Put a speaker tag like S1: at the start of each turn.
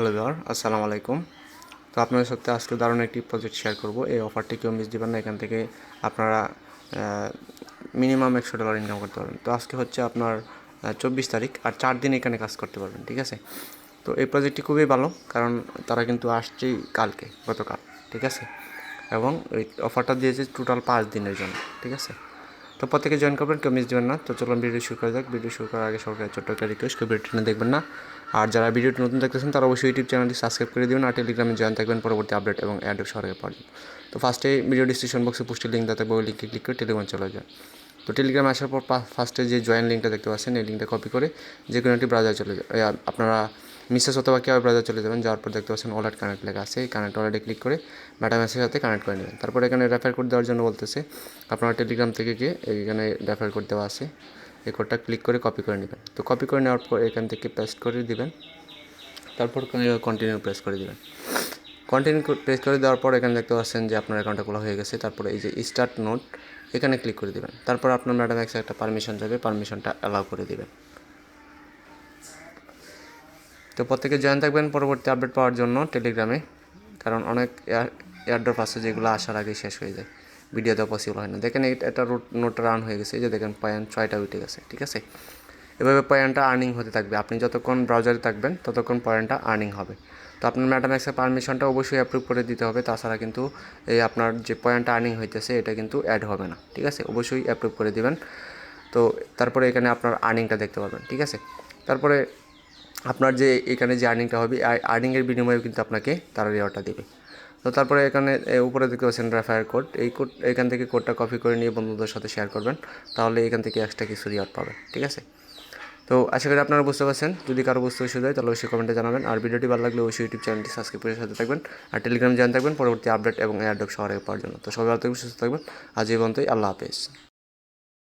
S1: Hello viewer, আসসালামু আলাইকুম। তো আপনাদের সাথে আজকে দারুণ একটি প্রজেক্ট শেয়ার করব। এই অফারটি কেউ মিস দিবেন না। এখান থেকে আপনারা মিনিমাম $100 ইনকাম করতে পারবেন। তো আজকে হচ্ছে আপনার 24 তারিখ, আর 4 দিন এখানে কাজ করতে পারবেন, ঠিক আছে। তো এই প্রজেক্টটি খুবই ভালো, কারণ তারা কিন্তু আসছেই গতকাল, ঠিক আছে। এবং এই অফারটা দিয়েছে টোটাল 5 দিনের জন্য, ঠিক আছে। তো প্রত্যেকে জয়েন করবেন, কেউ মিস দেবেন না। তো চলুন ভিডিও শুরু করা যাক। ভিডিও শুরু করার আগে সরকার ছোট্ট একটা রিকোয়েস্ট, কেউ ভিডিওটি দেখবেন না। আর যারা ভিডিওটি নতুন দেখতেছেন তারা অবশ্যই ইউটিউব চ্যানেলটি সাবস্ক্রাইব করে দেবেন আর টেলিগ্রামে জয়েন থাকবেন পরবর্তী আপডেট এবং অ্যাড সরকার পাওয়ার জন্য। তো ফার্স্টে ভিডিও ডিসক্রিপশন বক্সে পোস্টের লিঙ্ক দেখাতে ওই লিঙ্কে ক্লিক করে টেলিগ্রামে চলে যান। তো টেলিগ্রামে আসার পর ফার্স্টে যে জয়েন লিঙ্কটা দেখতে পাচ্ছেন, এই লিঙ্কটা কপি করে যে কোনো একটি ব্রাউজারে চলে যান। আপনারা মিসেস অথবা কেউ ব্রাউজার চলে যাবেন। যাওয়ার পর দেখতে পাচ্ছেন ওয়ালেট কানেক্ট লেখা আছে, এই কানেক্ট ওয়ালেটে ক্লিক করে মেটামাস্কের সাথে কানেক্ট করে নেবেন। তারপর এখানে রেফার কোড দেওয়ার জন্য বলতেছে, আপনারা টেলিগ্রাম থেকে গিয়ে এইখানে রেফার কোড দেওয়া আছে, এই কোডটা ক্লিক করে কপি করে নেবেন। তো কপি করে নেওয়ার পর এখান থেকে পেস্ট করে দিবেন। তারপর কন্টিনিউ প্রেস করে দেবেন। কন্টিনিউ প্রেস করে দেওয়ার পর এখানে দেখতে পাচ্ছেন যে আপনার অ্যাকাউন্টটা খোলা হয়ে গেছে। তারপরে এই যে স্টার্ট নোট, এখানে ক্লিক করে দেবেন। তারপর আপনার মেটামাস্কে একটা পারমিশন যাবে, পারমিশনটা অ্যালাউ করে দেবেন। তো প্রত্যেকে জয়েন থাকবেন পরবর্তী আপডেট পাওয়ার জন্য টেলিগ্রামে, কারণ অনেক এয়ারড্রপ আছে যেগুলো আসার আগে শেষ হয়ে যায়, ভিডিও দেওয়া পসিবল হয় না। দেখেন এটা নোট রান হয়ে গেছে, এই যে দেখেন পয়েন্ট 6টা উঠে গেছে, ঠিক আছে। এভাবে পয়েন্টটা আর্নিং হতে থাকবে। আপনি যতক্ষণ ব্রাউজারে থাকবেন ততক্ষণ পয়েন্টটা আর্নিং হবে। তো আপনার মেটামাস্কের পারমিশনটা অবশ্যই অ্যাপ্রুভ করে দিতে হবে, তাছাড়া কিন্তু এই আপনার যে পয়েন্টটা আর্নিং হইতেছে এটা কিন্তু অ্যাড হবে না, ঠিক আছে। অবশ্যই অ্যাপ্রুভ করে দিবেন। তো তারপরে এখানে আপনার আর্নিংটা দেখতে পাবেন, ঠিক আছে। তারপরে আপনার যে এখানে যে আর্নিংটা হবে, আর্নিংয়ের বিনিময়ে কিন্তু আপনাকে তারা রিওয়ার্ডটা দেবে। তো তারপরে এখানে উপরে দেখতে পাচ্ছেন রেফার কোড, এই কোড এখান থেকে কোডটা কপি করে নিয়ে বন্ধুদের সাথে শেয়ার করবেন, তাহলে এখান থেকে এক্সট্রা কিছু রিওয়ার্ড পাবেন, ঠিক আছে। তো আশা করি আপনারা বুঝতে পারছেন। যদি কারো বুঝতে অসুবিধা হয় তাহলে অবশ্যই কমেন্টে জানাবেন। আর ভিডিওটি ভালো লাগলে অবশ্যই ইউটিউব চ্যানেলটি সাবস্ক্রাইব করে সাথে থাকবেন আর টেলিগ্রাম জয়েন থাকবেন পরবর্তী আপডেট এবং এয়ারড্রপ সবার আগে পাওয়ার জন্য। তো সবাই ভালো থাকবেন, সুস্থ থাকবেন। আজ এই পর্যন্তই, আল্লাহ হাফেজ।